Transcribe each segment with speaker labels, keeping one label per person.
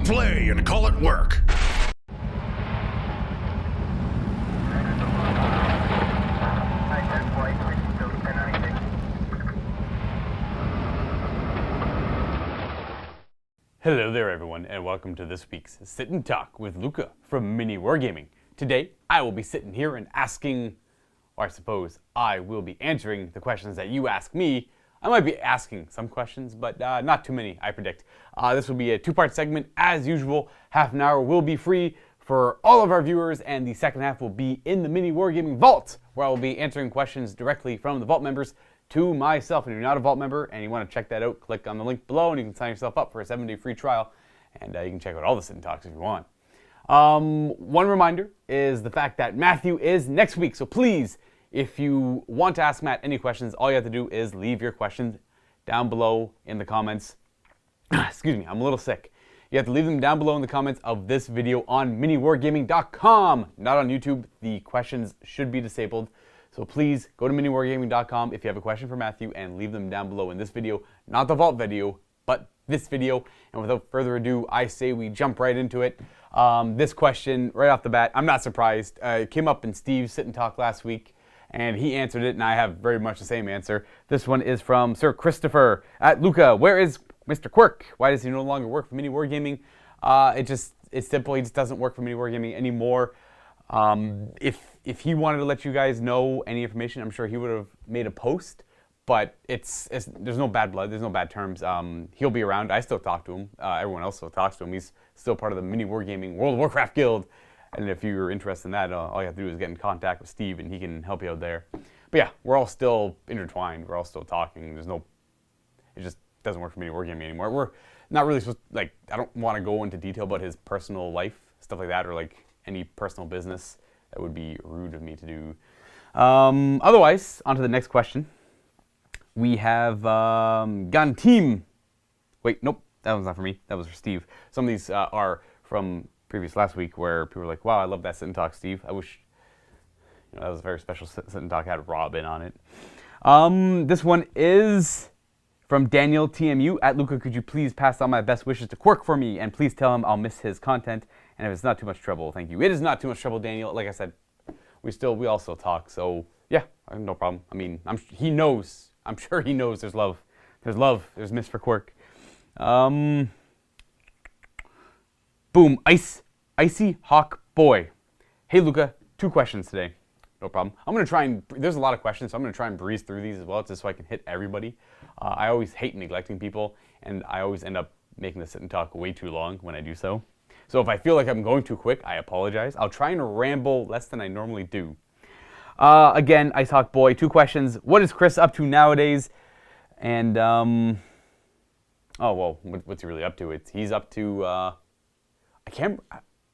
Speaker 1: Click play and call it work.
Speaker 2: Hello there everyone, and welcome to this week's Sit and Talk with Luka from MiniWarGaming. Today, I will be sitting here and asking, or I suppose I will be answering the questions that you ask me. I might be asking some questions, but not too many, I predict. This will be a two-part segment as usual. Half an hour will be free for all of our viewers, and the second half will be in the MiniWarGaming Vault, where I will be answering questions directly from the Vault members to myself. And if you're not a Vault member and you want to check that out, click on the link below and you can sign yourself up for a 7-day free trial, and you can check out all the Sit and Talks if you want. One reminder is the fact that Matthew is next week, so please, if you want to ask Matt any questions, all you have to do is leave your questions down below in the comments. Excuse me, I'm a little sick. You have to leave them down below in the comments of this video on MiniWarGaming.com, not on YouTube. The questions should be disabled. So please go to MiniWarGaming.com if you have a question for Matthew and leave them down below in this video. Not the Vault video, but this video. And without further ado, I say we jump right into it. This question, right off the bat, I'm not surprised. It came up in Steve's Sit and Talk last week, and he answered it, and I have very much the same answer. This one is from Sir Christopher at Luka. Where is Mr. Quirk? Why does he no longer work for MiniWarGaming? It's simple. He just doesn't work for MiniWarGaming anymore. If he wanted to let you guys know any information, I'm sure he would have made a post, but there's no bad blood, there's no bad terms. He'll be around. I still talk to him. Everyone else still talks to him. He's still part of the MiniWarGaming World of Warcraft Guild, and if you're interested in that, all you have to do is get in contact with Steve, and he can help you out there. But yeah, we're all still intertwined. We're all still talking. It just doesn't work for MiniWarGaming anymore. We're not really supposed to, I don't want to go into detail about his personal life, stuff like that, or any personal business. That would be rude of me to do. Otherwise, on to the next question. We have Ganteam. Wait, nope, that one's not for me. That was for Steve. Some of these are from last week where people were like, wow, I love that Sit and Talk, Steve. I wish, that was a very special Sit and Talk. Had Robin on it. This one is from Daniel TMU at Luka. Could you please pass on my best wishes to Quirk for me, and please tell him I'll miss his content. And if it's not too much trouble, thank you. It is not too much trouble, Daniel. Like I said, we all still talk. So yeah, no problem. I mean, he knows. I'm sure he knows there's love. There's love. There's miss for Quirk. Boom. Icy Hawk Boy. Hey Luka, 2 questions today. No problem. I'm gonna try and. There's a lot of questions, so I'm gonna try and breeze through these as well, just so I can hit everybody. I always hate neglecting people, and I always end up making the Sit and Talk way too long when I do so. So if I feel like I'm going too quick, I apologize. I'll try and ramble less than I normally do. Again, Ice Hawk Boy, 2 questions. What is Chris up to nowadays? And, oh, well, what's he really up to? He's up to, I can't,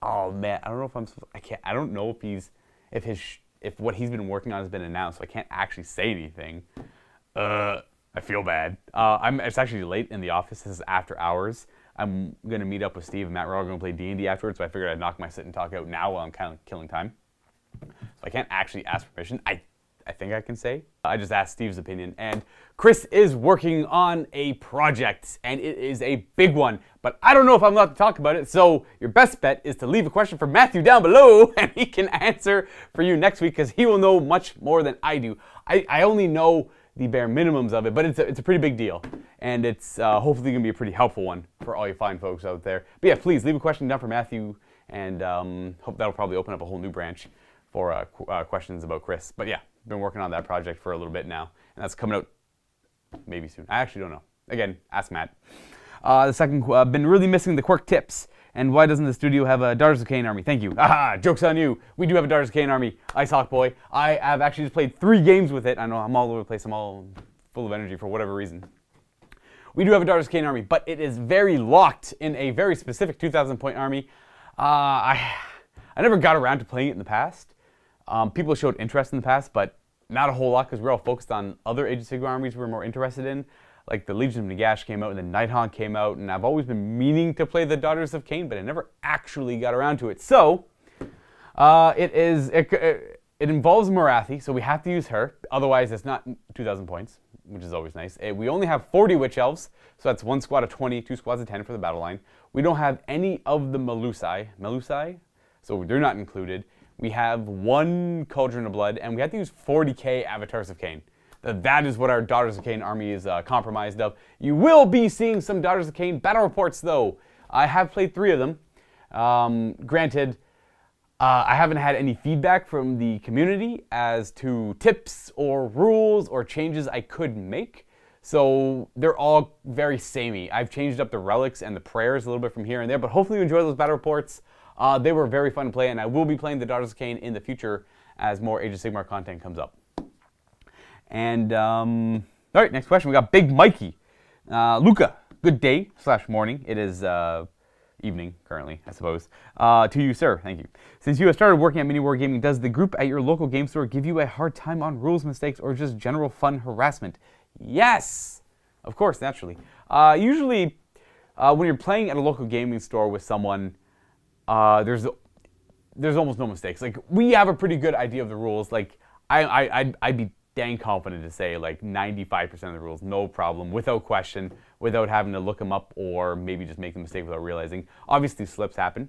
Speaker 2: oh man, I don't know if I'm supposed, I don't know if what he's been working on has been announced, so I can't actually say anything. I feel bad. It's actually late in the office. This is after hours. I'm going to meet up with Steve and Matt. We're all going to play D&D afterwards, so I figured I'd knock my Sit and Talk out now while I'm kind of killing time. So I can't actually ask permission. I think I can say. I just asked Steve's opinion. And Chris is working on a project, and it is a big one. But I don't know if I'm allowed to talk about it, so your best bet is to leave a question for Matthew down below, and he can answer for you next week, because he will know much more than I do. I only know the bare minimums of it, but it's a pretty big deal, and it's hopefully going to be a pretty helpful one for all you fine folks out there. But yeah, please leave a question down for Matthew, and hope that'll probably open up a whole new branch for questions about Chris. But yeah, been working on that project for a little bit now, and that's coming out maybe soon. I actually don't know. Again, ask Matt. The second, been really missing the Quirk tips. And why doesn't the studio have a Daughters of Cain army? Thank you. Aha, joke's on you. We do have a Daughters of Cain army, Ice Hawk Boy. I have actually just played 3 games with it. I know I'm all over the place. I'm all full of energy for whatever reason. We do have a Daughters of Cain army, but it is very locked in a very specific 2,000-point army. I never got around to playing it in the past. People showed interest in the past, but not a whole lot, because we're all focused on other Age of Sigmar armies we're more interested in. Like the Legion of Nagash came out, and then Nighthawk came out, and I've always been meaning to play the Daughters of Cain, but I never actually got around to it. So, it involves Morathi, so we have to use her. Otherwise, it's not 2,000 points. which is always nice. We only have 40 Witch Elves, so that's 1 squad of 20, 2 squads of 10 for the battle line. We don't have any of the Melusai, so they're not included. We have 1 Cauldron of Blood, and we have to use 40k Avatars of Cain. That is what our Daughters of Cain army is compromised of. You will be seeing some Daughters of Cain battle reports, though. I have played 3 of them. Granted, I haven't had any feedback from the community as to tips or rules or changes I could make. So they're all very samey. I've changed up the relics and the prayers a little bit from here and there, but hopefully you enjoy those battle reports. They were very fun to play, and I will be playing the Daughters of Cain in the future as more Age of Sigmar content comes up. And, all right, next question. We got Big Mikey. Luka, good day / morning. It is evening currently, I suppose. To you, sir. Thank you. Since you have started working at MiniWarGaming, does the group at your local game store give you a hard time on rules mistakes or just general fun harassment? Yes! Of course, naturally. Usually, when you're playing at a local gaming store with someone, there's almost no mistakes. Like, we have a pretty good idea of the rules. Like, I'd be dang confident to say like 95% of the rules, no problem, without question, without having to look them up or maybe just make a mistake without realizing. Obviously, slips happen.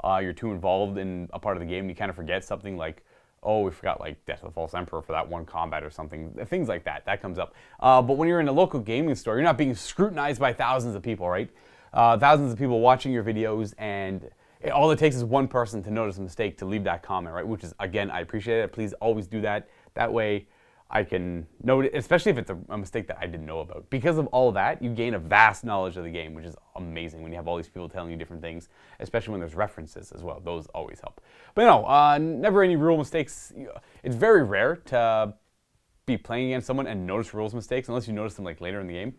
Speaker 2: You're too involved in a part of the game, you kind of forget something like, oh, we forgot like Death of the False Emperor for that one combat or something. Things like that, that comes up. But when you're in a local gaming store, you're not being scrutinized by thousands of people, right? Thousands of people watching your videos, and all it takes is one person to notice a mistake to leave that comment, right? Which is, again, I appreciate it. Please always do that. That way I can note it, especially if it's a mistake that I didn't know about. Because of all that, you gain a vast knowledge of the game, which is amazing when you have all these people telling you different things, especially when there's references as well. Those always help. But no, never any rule mistakes. It's very rare to be playing against someone and notice rules mistakes, unless you notice them like later in the game,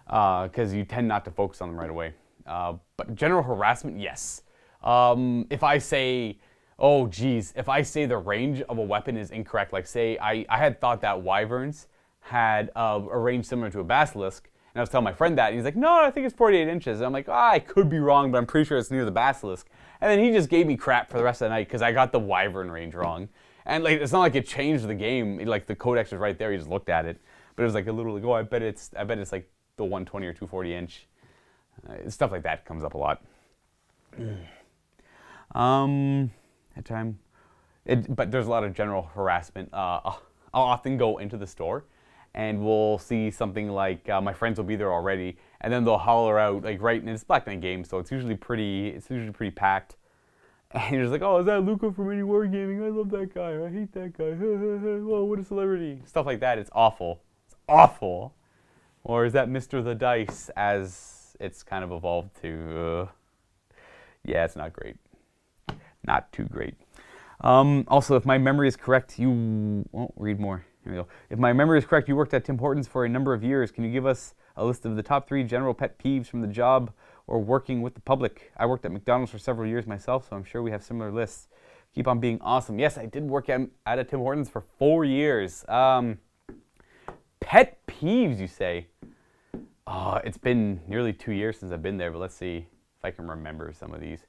Speaker 2: because you tend not to focus on them right away. But general harassment, yes. If I say, oh geez, if I say the range of a weapon is incorrect, like say I had thought that wyverns had a range similar to a basilisk, and I was telling my friend that, and he's like, no, I think it's 48 inches. And I'm like, I could be wrong, but I'm pretty sure it's near the basilisk. And then he just gave me crap for the rest of the night because I got the wyvern range wrong. And like, it's not like it changed the game. Like the codex was right there, he just looked at it. But it was like a little like, oh, I bet it's like the 120 or 240 inch. Stuff like that comes up a lot. At time, but there's a lot of general harassment. I'll often go into the store, and we'll see something like my friends will be there already, and then they'll holler out like right. And it's Black Knight game, so it's usually pretty packed. And you're just like, oh, is that Luka from MiniWarGaming? I love that guy. I hate that guy. Whoa, what a celebrity! Stuff like that. It's awful. It's awful. Or is that Mr. the Dice, as it's kind of evolved to? Yeah, it's not great. Not too great. Also, if my memory is correct, read more. Here we go. If my memory is correct, you worked at Tim Hortons for a number of years. Can you give us a list of the top 3 general pet peeves from the job or working with the public? I worked at McDonald's for several years myself, so I'm sure we have similar lists. Keep on being awesome. Yes, I did work at a Tim Hortons for 4 years. Pet peeves, you say? It's been nearly 2 years since I've been there, but let's see if I can remember some of these.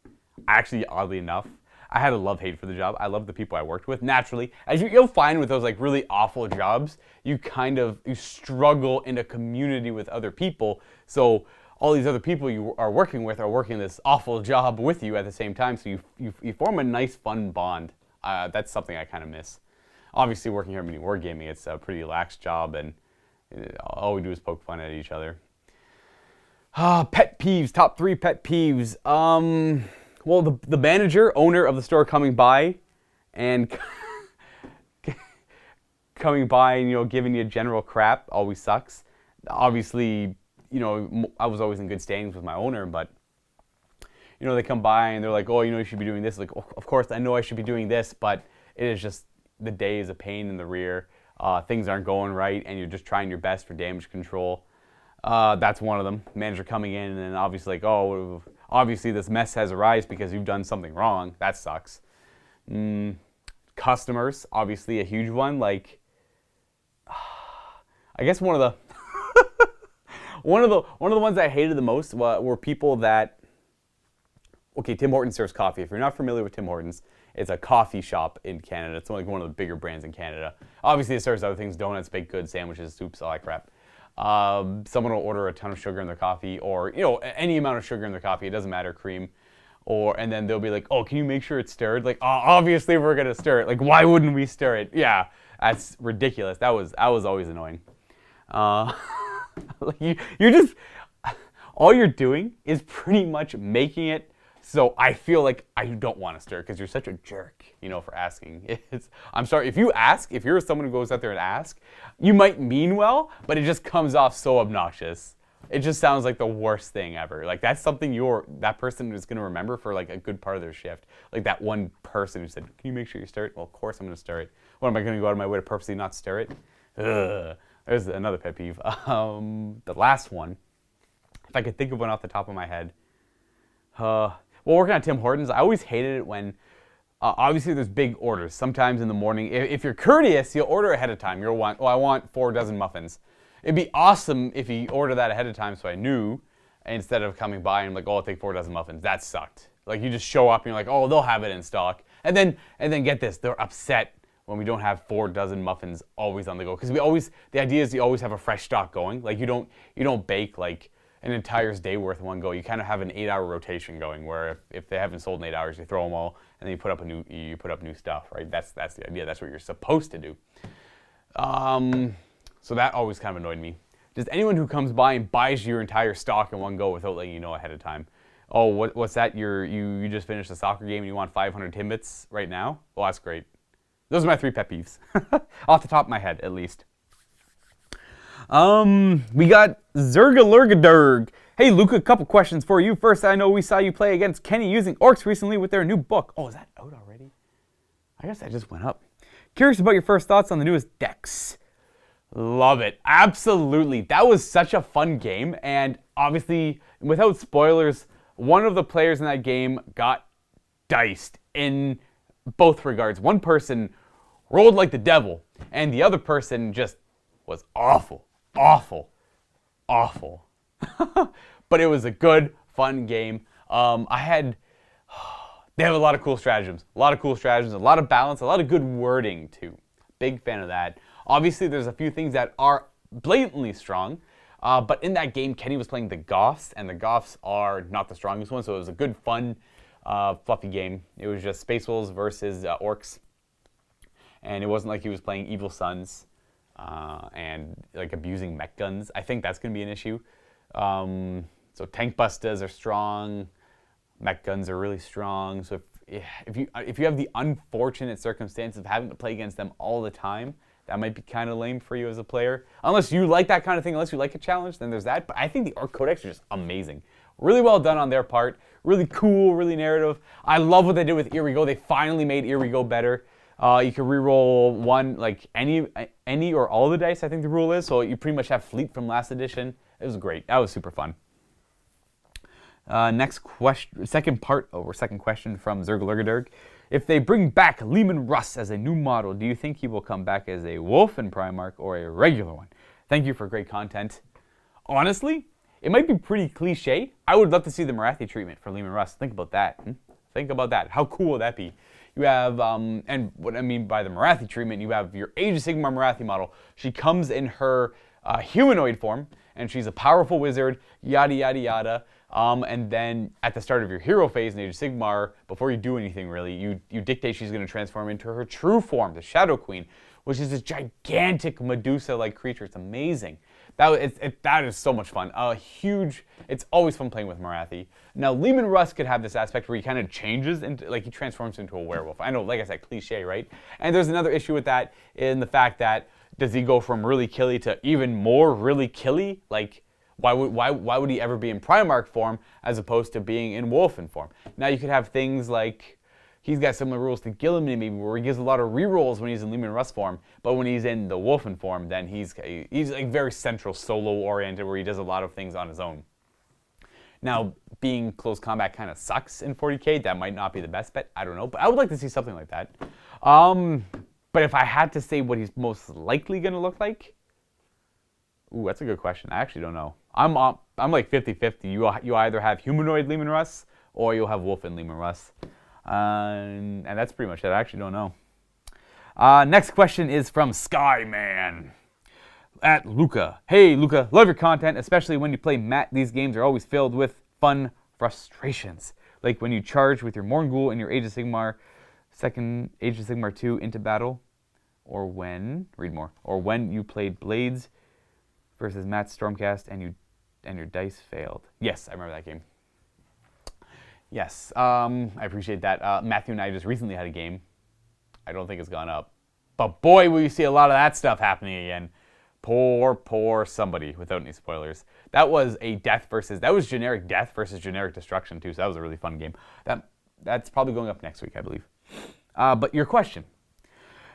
Speaker 2: Actually, oddly enough, I had a love-hate for the job. I love the people I worked with. Naturally, as you'll find with those like really awful jobs, you struggle in a community with other people. So all these other people you are working with are working this awful job with you at the same time. So you form a nice, fun bond. That's something I kind of miss. Obviously, working here at MiniWarGaming, it's a pretty lax job, and all we do is poke fun at each other. Pet peeves. Top 3 pet peeves. Well, the manager, owner of the store coming by and giving you general crap always sucks. Obviously, I was always in good standings with my owner, but, they come by and they're like, oh, you should be doing this. Like, oh, of course, I know I should be doing this, but it is just, the day is a pain in the rear. Things aren't going right, and you're just trying your best for damage control. That's one of them. Manager coming in and then obviously like, oh, obviously this mess has arisen because you've done something wrong. That sucks. Customers, obviously a huge one. Like, I guess one of the one of the ones I hated the most were people that okay, Tim Hortons serves coffee. If you're not familiar with Tim Hortons, it's a coffee shop in Canada. It's like one of the bigger brands in Canada. Obviously, it serves other things: donuts, baked goods, sandwiches, soups, all that crap. Someone will order a ton of sugar in their coffee, or any amount of sugar in their coffee. It doesn't matter, cream, and then they'll be like, "Oh, can you make sure it's stirred?" Like, obviously we're gonna stir it. Like, why wouldn't we stir it? Yeah, that's ridiculous. That was always annoying. Like you're just all you're doing is pretty much making it so I feel like I don't want to stir because you're such a jerk, for asking. I'm sorry, if you're someone who goes out there and asks, you might mean well, but it just comes off so obnoxious. It just sounds like the worst thing ever. Like that's something that person is going to remember for like a good part of their shift. Like that one person who said, "Can you make sure you stir it?" Well, of course I'm going to stir it. What am I going to go out of my way to purposely not stir it? Ugh. There's another pet peeve. The last one, if I could think of one off the top of my head. Well, working at Tim Hortons, I always hated it when, obviously there's big orders. Sometimes in the morning, if you're courteous, you'll order ahead of time. You'll want, I want 4 dozen muffins. It'd be awesome if you order that ahead of time so I knew, instead of coming by and like, I'll take 4 dozen muffins. That sucked. Like you just show up and you're like, they'll have it in stock. And then get this, they're upset when we don't have 4 dozen muffins always on the go. Because the idea is you always have a fresh stock going. Like you don't bake like an entire day worth in one go. You kind of have an 8-hour rotation going where if they haven't sold in 8 hours, you throw them all and then you put up new stuff, right? That's the idea. That's what you're supposed to do. So that always kind of annoyed me. Just anyone who comes by and buys your entire stock in one go without letting you know ahead of time. Oh, what's that? You just finished a soccer game and you want 500 Timbits right now? Well, that's great. Those are my 3 pet peeves, off the top of my head, at least. We got Zergalurgadurg. Hey, Luka, a couple questions for you. First, I know we saw you play against Kenny using orcs recently with their new book. Oh, is that out already? I guess that just went up. Curious about your first thoughts on the newest decks. Love it. Absolutely. That was such a fun game, and obviously, without spoilers, one of the players in that game got diced in both regards. One person rolled like the devil, and the other person just was awful. Awful. Awful. But it was a good, fun game. They have a lot of cool stratagems. A lot of balance, a lot of good wording, too. Big fan of that. Obviously, there's a few things that are blatantly strong, but in that game, Kenny was playing the Goths, and the Goths are not the strongest one, so it was a good, fun, fluffy game. It was just Space Wolves versus orcs, and it wasn't like he was playing Evil Sons and like abusing mech guns. I think that's going to be an issue. So tank bustas are strong, mech guns are really strong. So if you have the unfortunate circumstance of having to play against them all the time, that might be kind of lame for you as a player. Unless you like that kind of thing, unless you like a challenge, then there's that. But I think the Orc Codex are just amazing. Really well done on their part. Really cool, really narrative. I love what they did with Here We Go. They finally made Here We Go better. You can reroll one, like any or all the dice, I think the rule is. So you pretty much have Fleet from last edition. It was great. That was super fun. Next question, second question from Zergalurgadurg. If they bring back Lehman Russ as a new model, do you think he will come back as a wolf in Primarch or a regular one? Thank you for great content. Honestly, it might be pretty cliche. I would love to see the Marathi treatment for Lehman Russ. Think about that. Think about that. How cool would that be? You have, and what I mean by the Marathi treatment, you have your Age of Sigmar Marathi model. She comes in her humanoid form, and she's a powerful wizard, yada, yada, yada. And then at the start of your hero phase in Age of Sigmar, before you do anything really, you dictate she's going to transform into her true form, the Shadow Queen, which is this gigantic Medusa-like creature. It's amazing. That is so much fun. It's always fun playing with Marathi. Now, Lehman Russ could have this aspect where he kind of changes, into, like he transforms into a werewolf. I know, like I said, cliche, right? And there's another issue with that in the fact that, does he go from really killy to even more really killy? Like, why would he ever be in Primarch form as opposed to being in Wolfen form? Now you could have things like, he's got similar rules to Gilliman maybe, where he gives a lot of rerolls when he's in Lehman Russ form, but when he's in the Wolfen form, then he's like very central solo oriented, where he does a lot of things on his own. Now, being close combat kind of sucks in 40k. That might not be the best bet. I don't know, but I would like to see something like that. But if I had to say what he's most likely going to look like, ooh, that's a good question. I actually don't know. I'm like 50-50. You either have humanoid Lehman Russ or you'll have Wolf and Lima Russ. And that's pretty much it. I actually don't know. Next question is from Skyman at Luka. Hey, Luka, love your content, especially when you play Matt. These games are always filled with fun frustrations, like when you charge with your Morgul and your Age of Sigmar, second Age of Sigmar 2 into battle, or when you played Blades versus Matt's Stormcast and your dice failed. Yes, I remember that game. Yes, I appreciate that. Matthew and I just recently had a game. I don't think it's gone up, but boy, will you see a lot of that stuff happening again. Poor somebody, without any spoilers. That was generic death versus generic destruction too, so that was a really fun game. That's probably going up next week, I believe. But your question.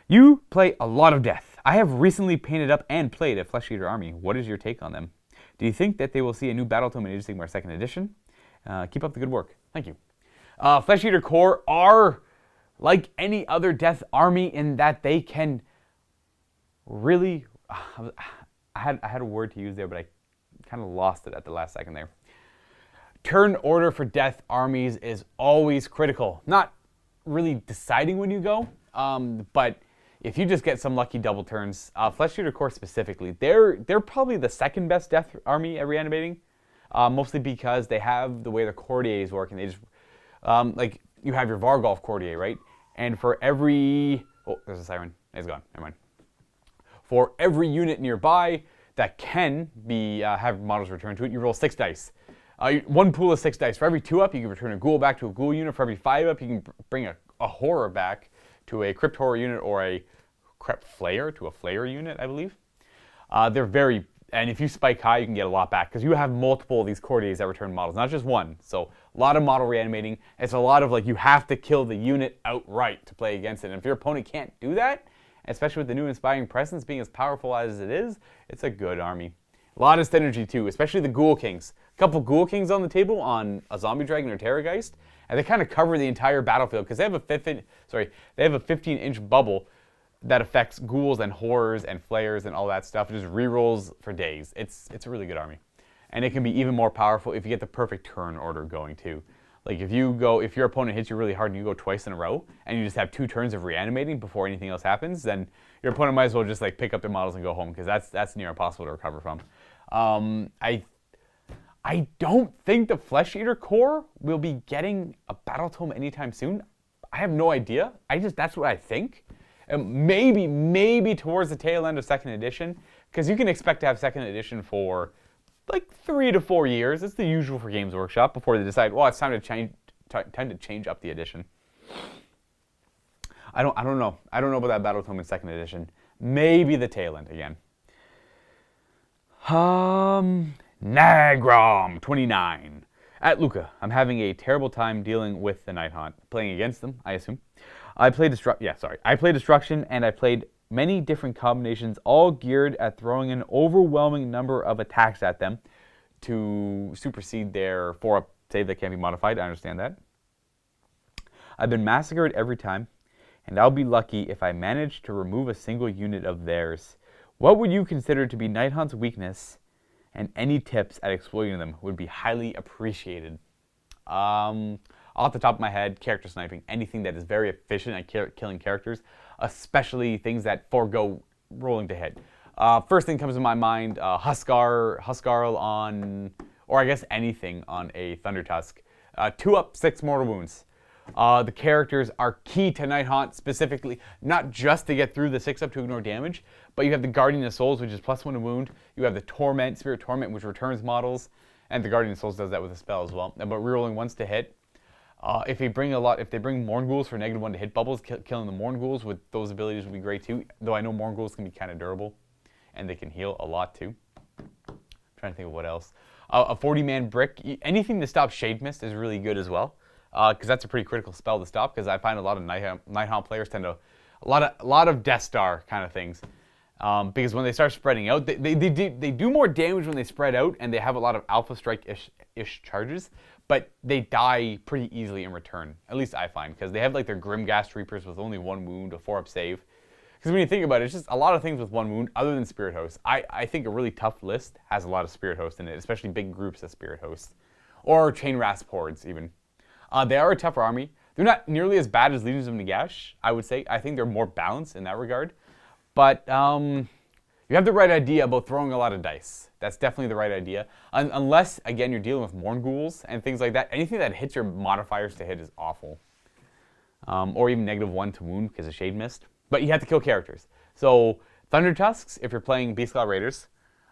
Speaker 2: You play a lot of death. I have recently painted up and played a Flesh Eater army. What is your take on them? Do you think that they will see a new Battle Tome in Age of Sigmar 2nd Edition? Keep up the good work. Thank you. Flesh Eater Corps are like any other death army in that they can really... I had a word to use there, but I kind of lost it at the last second there. Turn order for death armies is always critical. Not really deciding when you go, but if you just get some lucky double turns, Flesh Eater Corps specifically, they're probably the second best death army at reanimating, mostly because they have the way the courtiers work, and they just like you have your Vargolf courtier, right? And for every there's a siren. It's gone. Never mind. For every unit nearby that can be have models returned to it, you roll 6 dice. One pool of 6 dice. For every 2 up, you can return a ghoul back to a ghoul unit. For every 5 up, you can bring a horror back to a crypt horror unit, or a crypt flayer to a flayer unit, I believe. They're very, and if you spike high, you can get a lot back because you have multiple of these courtiers that return models, not just one. So a lot of model reanimating. It's a lot of like you have to kill the unit outright to play against it. And if your opponent can't do that, especially with the new Inspiring Presence being as powerful as it is, it's a good army. A lot of synergy too, especially the Ghoul Kings. A couple Ghoul Kings on the table on a Zombie Dragon or Terrorgeist, and they kind of cover the entire battlefield because they have a 15-inch bubble that affects ghouls and horrors and flayers and all that stuff. It just rerolls for days. It's a really good army, and it can be even more powerful if you get the perfect turn order going too. Like if your opponent hits you really hard and you go twice in a row, and you just have 2 turns of reanimating before anything else happens, then your opponent might as well just like pick up their models and go home because that's near impossible to recover from. I don't think the Flesh Eater Corps will be getting a Battle Tome anytime soon. I have no idea. That's what I think. Maybe towards the tail end of 2nd edition, because you can expect to have 2nd edition for like 3 to 4 years. It's the usual for Games Workshop before they decide, well, it's time to change up the edition. I don't know. I don't know about that Battle Tome in 2nd edition. Maybe the tail end again. Nagrom 29 at Luka. I'm having a terrible time dealing with the Night Haunt. Playing against them, I assume. I played Destruction, and I played many different combinations, all geared at throwing an overwhelming number of attacks at them to supersede their 4-up save that can't be modified. I understand that. I've been massacred every time, and I'll be lucky if I manage to remove a single unit of theirs. What would you consider to be Night Haunt's weakness, and any tips at exploiting them would be highly appreciated. Off the top of my head, character sniping, anything that is very efficient at killing characters, especially things that forego rolling to hit. First thing comes to my mind, Huskarl on, or I guess anything on a Thunder Tusk. 2-up, 6 mortal wounds. The characters are key to Night Haunt specifically, not just to get through the 6-up to ignore damage, but you have the Guardian of Souls, which is +1 to wound. You have the Torment, Spirit Torment, which returns models, and the Guardian of Souls does that with a spell as well. But rerolling once to hit. If they bring Mournghouls for -1 to hit bubbles, killing the Mournghouls with those abilities would be great too. Though I know Mournghouls can be kind of durable, and they can heal a lot too. I'm trying to think of what else. A 40-man brick, anything to stop Shade Mist is really good as well. Because that's a pretty critical spell to stop. Because I find a lot of Night Haunt players tend to a lot of Death Star kind of things. Because when they start spreading out, they do more damage when they spread out, and they have a lot of Alpha Strike-ish charges. But they die pretty easily in return. At least I find, because they have like their Grimghast Reapers with only 1 wound, a 4-up save. Because when you think about it, it's just a lot of things with 1 wound, other than Spirit Host. I think a really tough list has a lot of Spirit Host in it, especially big groups of Spirit Hosts, or Chain Rasp Hordes even. They are a tougher army. They're not nearly as bad as Legions of Nagash, I would say. I think they're more balanced in that regard. But you have the right idea about throwing a lot of dice. That's definitely the right idea. Unless, again, you're dealing with Morn Ghouls and things like that. Anything that hits your modifiers to hit is awful. Or even -1 to wound because of Shade Mist. But you have to kill characters. So, Thunder Tusks, if you're playing Beastclaw Raiders.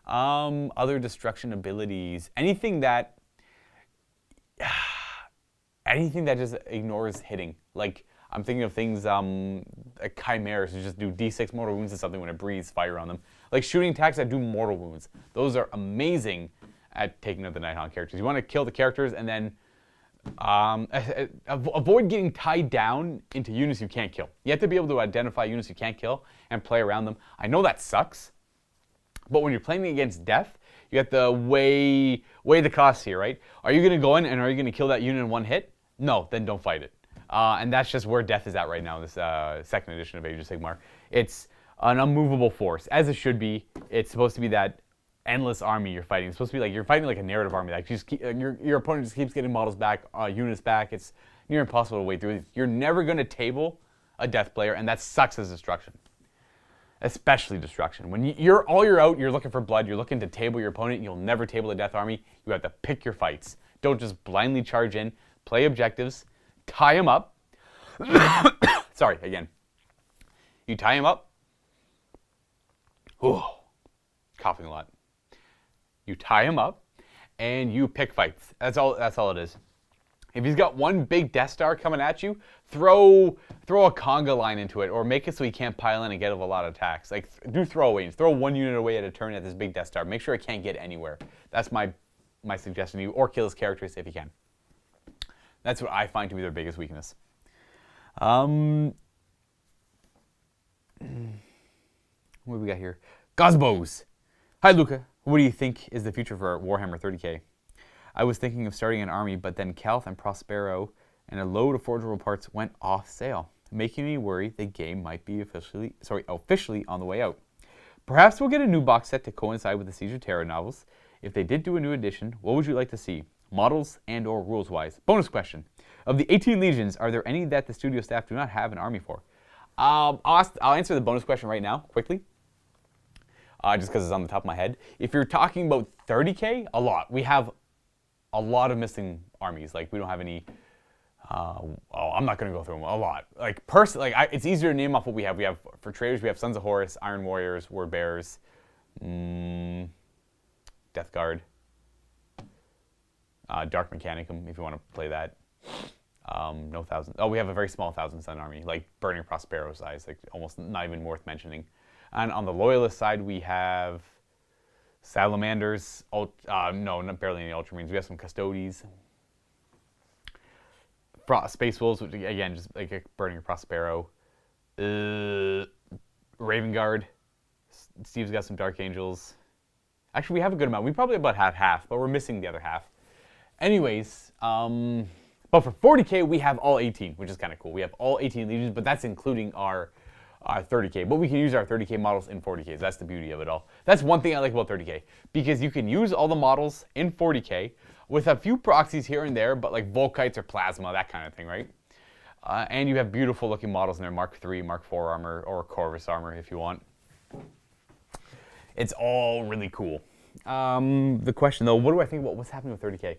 Speaker 2: Other destruction abilities. Anything that just ignores hitting. Like, I'm thinking of things like Chimeras who just do D6 mortal wounds to something when it breathes fire on them. Like shooting attacks that do mortal wounds. Those are amazing at taking out the Nighthaunt characters. You want to kill the characters and then avoid getting tied down into units you can't kill. You have to be able to identify units you can't kill and play around them. I know that sucks, but when you're playing against death, you have to weigh the costs here, right? Are you going to go in and are you going to kill that unit in one hit? No, then don't fight it. And that's just where death is at right now, this second edition of Age of Sigmar. It's an unmovable force, as it should be. It's supposed to be that endless army you're fighting. It's supposed to be like you're fighting like a narrative army. Like your opponent just keeps getting models back, units back. It's near impossible to wade through. You're never going to table a death player, and that sucks as destruction. Especially destruction. When you're out, you're looking for blood. You're looking to table your opponent. You'll never table a death army. You have to pick your fights. Don't just blindly charge in. Play objectives. Tie them up. Sorry, again. You tie them up. Ooh, coughing a lot. You tie him up, and you pick fights. That's all it is. If he's got one big Death Star coming at you, throw a conga line into it, or make it so he can't pile in and get a lot of attacks. Like, do throwaways. Throw one unit away at a turn at this big Death Star. Make sure it can't get anywhere. That's my suggestion to you. Or kill his characters if you can. That's what I find to be their biggest weakness. What do we got here? Gozbos. Hi, Luka. What do you think is the future for Warhammer 30k? I was thinking of starting an army, but then Calth and Prospero and a load of forgeable parts went off sale, making me worry the game might be officially on the way out. Perhaps we'll get a new box set to coincide with the Siege of Terra novels. If they did do a new edition, what would you like to see? Models and or rules-wise. Bonus question. Of the 18 legions, are there any that the studio staff do not have an army for? I'll answer the bonus question right now, quickly. Just because it's on the top of my head. If you're talking about 30k, a lot. We have a lot of missing armies. Like, we don't have any... I'm not going to go through them. A lot. Like, personally, it's easier to name off what we have. We have, for traders, we have Sons of Horus, Iron Warriors, Word Bearers, Death Guard, Dark Mechanicum, if you want to play that. No thousand. Oh, we have a very small 1,000-son army, like Burning Prospero size, like almost not even worth mentioning. And on the Loyalist side, we have Salamanders. No, not barely any Ultramarines. We have some Custodes. Space Wolves, which again, just like a Burning Prospero. Raven Guard. Steve's got some Dark Angels. Actually, we have a good amount. We probably have about half, but we're missing the other half. Anyways, but for 40k, we have all 18, which is kind of cool. We have all 18 legions, but that's including our 30k. But we can use our 30k models in 40k. That's the beauty of it all. That's one thing I like about 30k, because you can use all the models in 40k with a few proxies here and there, but like Volkites or Plasma, that kind of thing, right? And you have beautiful looking models in there, Mark III, Mark IV armor, or Corvus armor if you want. It's all really cool. The question though, what do I think about what's happening with 30k?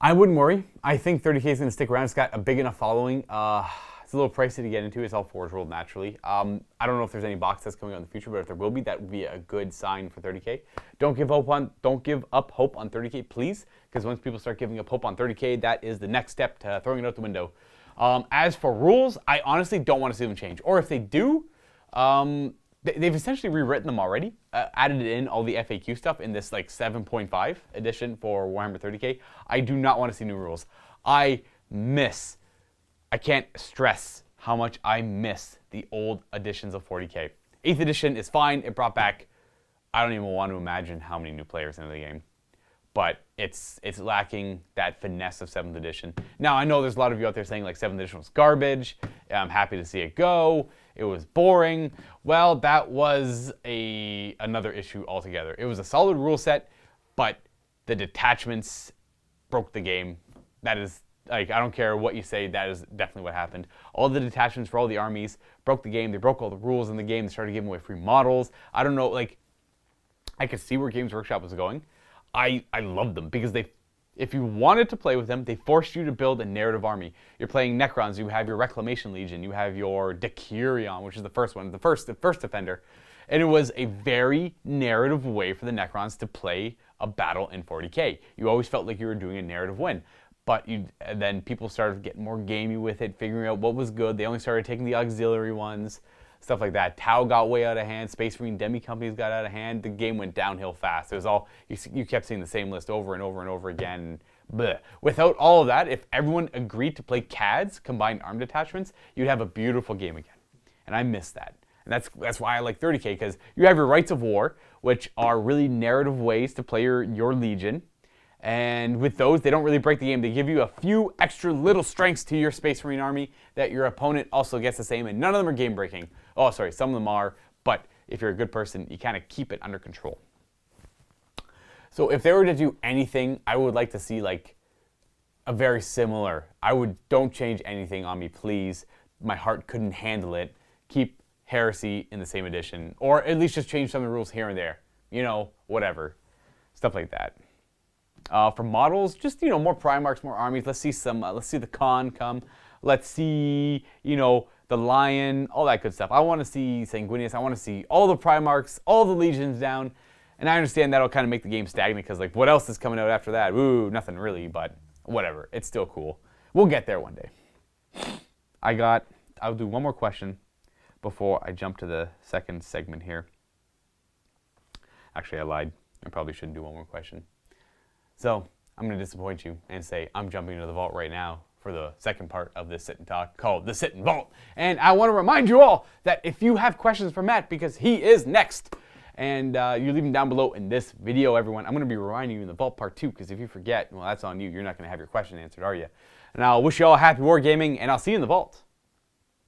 Speaker 2: I wouldn't worry. I think 30k is going to stick around. It's got a big enough following. It's a little pricey to get into. It's all Forge World naturally. I don't know if there's any box sets coming out in the future, but if there will be, that would be a good sign for 30k. Don't give up hope on 30k, please, because once people start giving up hope on 30k, that is the next step to throwing it out the window. As for rules, I honestly don't want to see them change. Or if they do, they've essentially rewritten them already, added in all the FAQ stuff in this like 7.5 edition for Warhammer 30k. I do not want to see new rules. I can't stress how much I miss the old editions of 40k. 8th edition is fine. It brought back, I don't even want to imagine how many new players into the game. But it's lacking that finesse of 7th edition. Now, I know there's a lot of you out there saying like 7th edition was garbage. I'm happy to see it go. It was boring. Well, that was another issue altogether. It was a solid rule set, but the detachments broke the game. That is Like, I don't care what you say, that is definitely what happened. All the detachments for all the armies broke the game. They broke all the rules in the game. They started giving away free models. I don't know, like, I could see where Games Workshop was going. I loved them because if you wanted to play with them, they forced you to build a narrative army. You're playing Necrons, you have your Reclamation Legion, you have your Decurion, which is the first one, the first defender. And it was a very narrative way for the Necrons to play a battle in 40k. You always felt like you were doing a narrative win. But then people started getting more gamey with it, figuring out what was good. They only started taking the auxiliary ones, stuff like that. Tau got way out of hand. Space Marine Demi companies got out of hand. The game went downhill fast. It was all, you kept seeing the same list over and over and over again. Blech. Without all of that, if everyone agreed to play CADs, combined arm detachments, you'd have a beautiful game again. And I miss that. And that's why I like 30k, because you have your Rites of War, which are really narrative ways to play your Legion. And with those, they don't really break the game. They give you a few extra little strengths to your Space Marine army that your opponent also gets the same, and none of them are game breaking. Oh, sorry, some of them are, but if you're a good person, you kind of keep it under control. So if they were to do anything, I would like to see like a very similar. Don't change anything on me, please. My heart couldn't handle it. Keep Heresy in the same edition, or at least just change some of the rules here and there. You know, whatever, stuff like that. For models, just, more Primarchs, more armies. Let's see let's see the Khan come. Let's see, the Lion, all that good stuff. I want to see Sanguinius. I want to see all the Primarchs, all the Legions down. And I understand that'll kind of make the game stagnant because, like, what else is coming out after that? Ooh, nothing really, but whatever. It's still cool. We'll get there one day. I'll do one more question before I jump to the second segment here. Actually, I lied. I probably shouldn't do one more question. So I'm going to disappoint you and say I'm jumping into the vault right now for the second part of this sit and talk called the Sit and Vault. And I want to remind you all that if you have questions for Matt, because he is next, and you leave them down below in this video, everyone, I'm going to be reminding you in the vault part 2, because if you forget, well, that's on you. You're not going to have your question answered, are you? And I'll wish you all happy wargaming, and I'll see you in the vault.